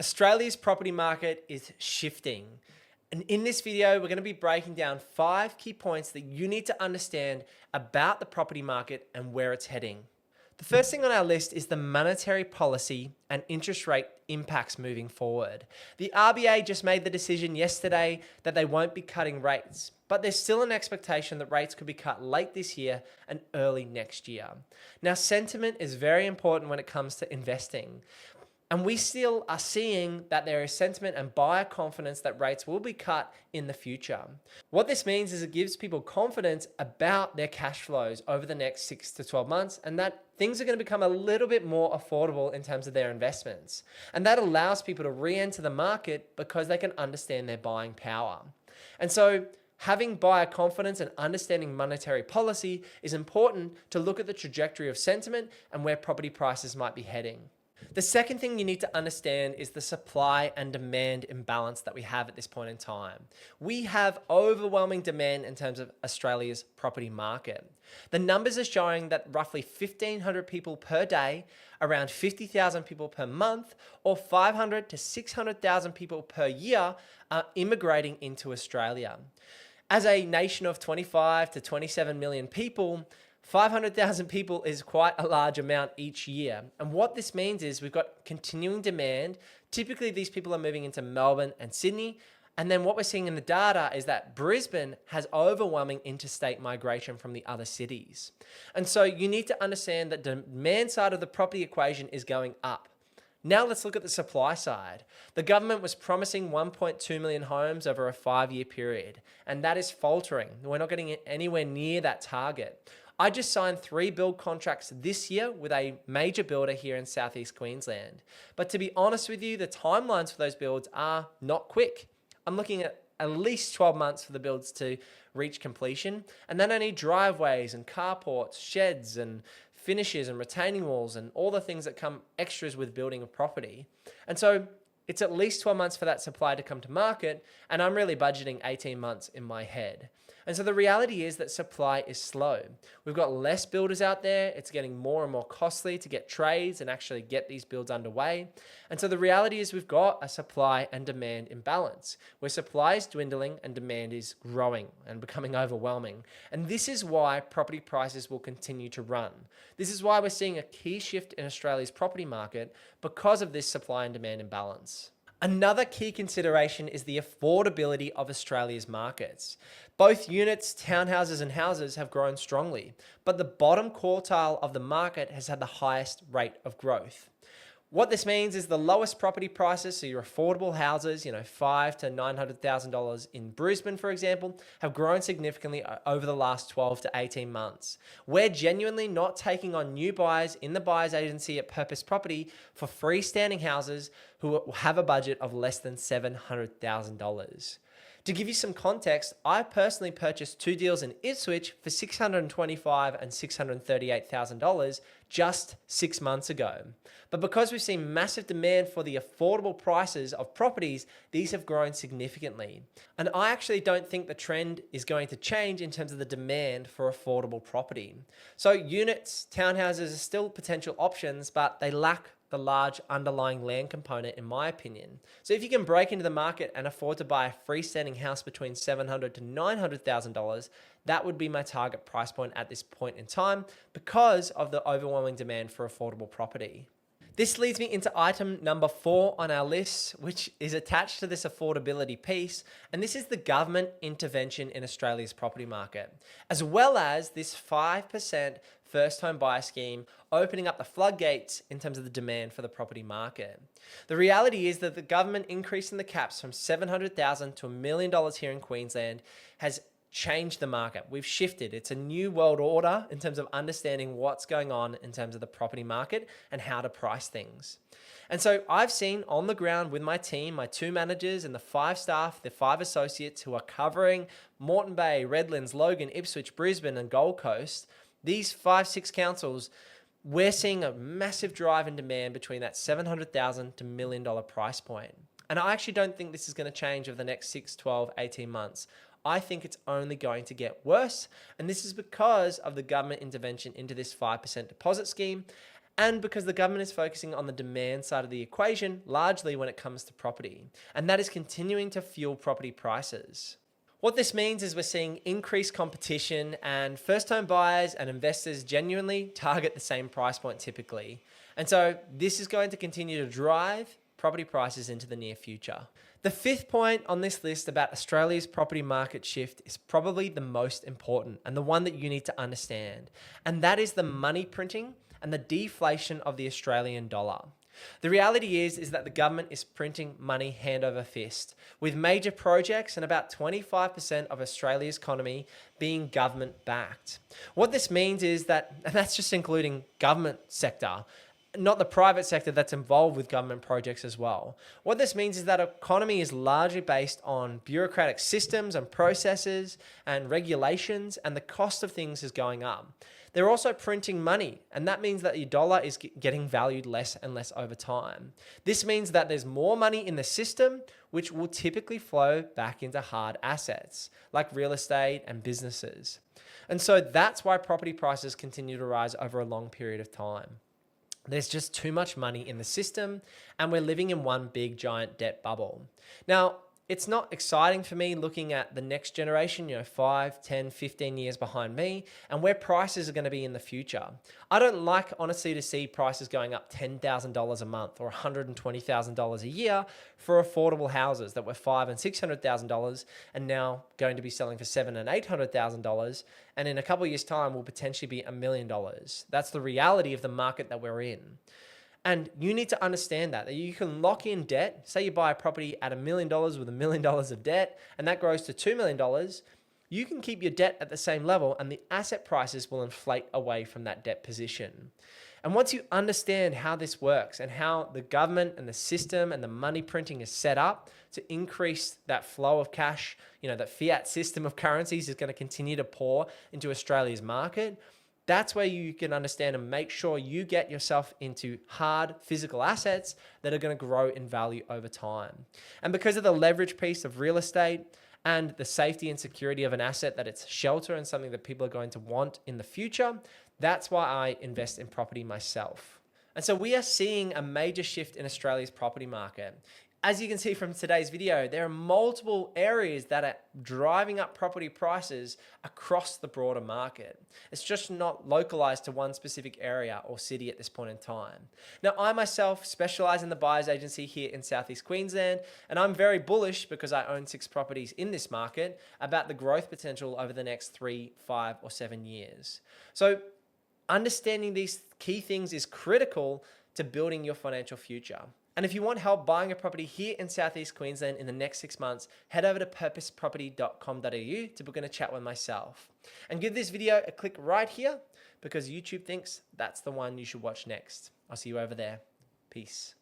Australia's property market is shifting. And in this video, we're going to be breaking down 5 key points that you need to understand about the property market and where it's heading. The first thing on our list is the monetary policy and interest rate impacts moving forward. The RBA just made the decision yesterday that they won't be cutting rates, but there's still an expectation that rates could be cut late this year and early next year. Now, sentiment is very important when it comes to investing. And we still are seeing that there is sentiment and buyer confidence that rates will be cut in the future. What this means is it gives people confidence about their cash flows over the next 6 to 12 months and that things are going to become a little bit more affordable in terms of their investments. And that allows people to re-enter the market because they can understand their buying power. And so having buyer confidence and understanding monetary policy is important to look at the trajectory of sentiment and where property prices might be heading. The second thing you need to understand is the supply and demand imbalance that we have at this point in time. We have overwhelming demand in terms of Australia's property market. The numbers are showing that roughly 1,500 people per day, around 50,000 people per month, or 500 to 600,000 people per year are immigrating into Australia. As a nation of 25 to 27 million people, 500,000 people is quite a large amount each year. And what this means is we've got continuing demand. Typically, these people are moving into Melbourne and Sydney. And then what we're seeing in the data is that Brisbane has overwhelming interstate migration from the other cities. And so you need to understand that the demand side of the property equation is going up. Now let's look at the supply side. The government was promising 1.2 million homes over a 5-year period, and that is faltering. We're not getting anywhere near that target. I just signed 3 build contracts this year with a major builder here in Southeast Queensland. But to be honest with you, the timelines for those builds are not quick. I'm looking at least 12 months for the builds to reach completion. And then I need driveways and carports, sheds and finishes and retaining walls and all the things that come extras with building a property. And so it's at least 12 months for that supply to come to market, and I'm really budgeting 18 months in my head. And so the reality is that supply is slow. We've got less builders out there. It's getting more and more costly to get trades and actually get these builds underway. And so the reality is we've got a supply and demand imbalance where supply is dwindling and demand is growing and becoming overwhelming. And this is why property prices will continue to run. This is why we're seeing a key shift in Australia's property market because of this supply and demand imbalance. Another key consideration is the affordability of Australia's markets. Both units, townhouses and houses have grown strongly, but the bottom quartile of the market has had the highest rate of growth. What this means is the lowest property prices, so your affordable houses, $500,000 to $900,000 in Brisbane, for example, have grown significantly over the last 12 to 18 months. We're genuinely not taking on new buyers in the buyer's agency at Purpose Property for freestanding houses who have a budget of less than $700,000. To give you some context, I personally purchased 2 deals in Ipswich for $625,000 and $638,000 just 6 months ago. But because we've seen massive demand for the affordable prices of properties, these have grown significantly. And I actually don't think the trend is going to change in terms of the demand for affordable property. So units, townhouses are still potential options, but they lack the large underlying land component, in my opinion. So if you can break into the market and afford to buy a freestanding house between $700,000 to $900,000, that would be my target price point at this point in time because of the overwhelming demand for affordable property. This leads me into item number 4 on our list, which is attached to this affordability piece, and this is the government intervention in Australia's property market, as well as this 5% first home buyer scheme opening up the floodgates in terms of the demand for the property market. The reality is that the government increasing the caps from $700,000 to $1 million here in Queensland has changed the market. We've shifted. It's a new world order in terms of understanding what's going on in terms of the property market and how to price things. And so I've seen on the ground with my team, my 2 managers and the 5 staff, the 5 associates who are covering Moreton Bay, Redlands, Logan, Ipswich, Brisbane and Gold Coast, these 5-6 councils, we're seeing a massive drive in demand between that $700,000 to $1 million price point. And I actually don't think this is going to change over the next 6, 12, 18 months. I think it's only going to get worse. And this is because of the government intervention into this 5% deposit scheme and because the government is focusing on the demand side of the equation largely when it comes to property, and that is continuing to fuel property prices. What this means is we're seeing increased competition, and first-time buyers and investors genuinely target the same price point typically. And so this is going to continue to drive property prices into the near future. The fifth point on this list about Australia's property market shift is probably the most important and the one that you need to understand, and that is the money printing and the deflation of the Australian dollar. The reality is that the government is printing money hand over fist, with major projects and about 25% of Australia's economy being government backed. What this means is that, and that's just including government sector, not the private sector that's involved with government projects as well. What this means is that our economy is largely based on bureaucratic systems and processes and regulations, and the cost of things is going up. They're also printing money, and that means that your dollar is getting valued less and less over time. This means that there's more money in the system, which will typically flow back into hard assets like real estate and businesses. And so that's why property prices continue to rise over a long period of time. There's just too much money in the system, and we're living in one big giant debt bubble. Now, it's not exciting for me looking at the next generation, 5, 10, 15 years behind me, and where prices are going to be in the future. I don't like, honestly, to see prices going up $10,000 a month or $120,000 a year for affordable houses that were $500,000 and $600,000 and now going to be selling for $700,000 and $800,000, and in a couple of years' time will potentially be $1 million. That's the reality of the market that we're in. And you need to understand that you can lock in debt. Say you buy a property at $1 million with $1 million of debt, and that grows to $2 million. You can keep your debt at the same level, and the asset prices will inflate away from that debt position. And once you understand how this works and how the government and the system and the money printing is set up to increase that flow of cash, that fiat system of currencies is going to continue to pour into Australia's market, that's where you can understand and make sure you get yourself into hard physical assets that are going to grow in value over time. And because of the leverage piece of real estate and the safety and security of an asset, that it's shelter and something that people are going to want in the future, that's why I invest in property myself. And so we are seeing a major shift in Australia's property market. As you can see from today's video, there are multiple areas that are driving up property prices across the broader market. It's just not localized to one specific area or city at this point in time. Now, I myself specialize in the buyer's agency here in Southeast Queensland, and I'm very bullish because I own 6 properties in this market about the growth potential over the next 3, 5, or 7 years. So understanding these key things is critical to building your financial future. And if you want help buying a property here in Southeast Queensland in the next 6 months, head over to purposeproperty.com.au to book in a chat with myself. And give this video a click right here because YouTube thinks that's the one you should watch next. I'll see you over there. Peace.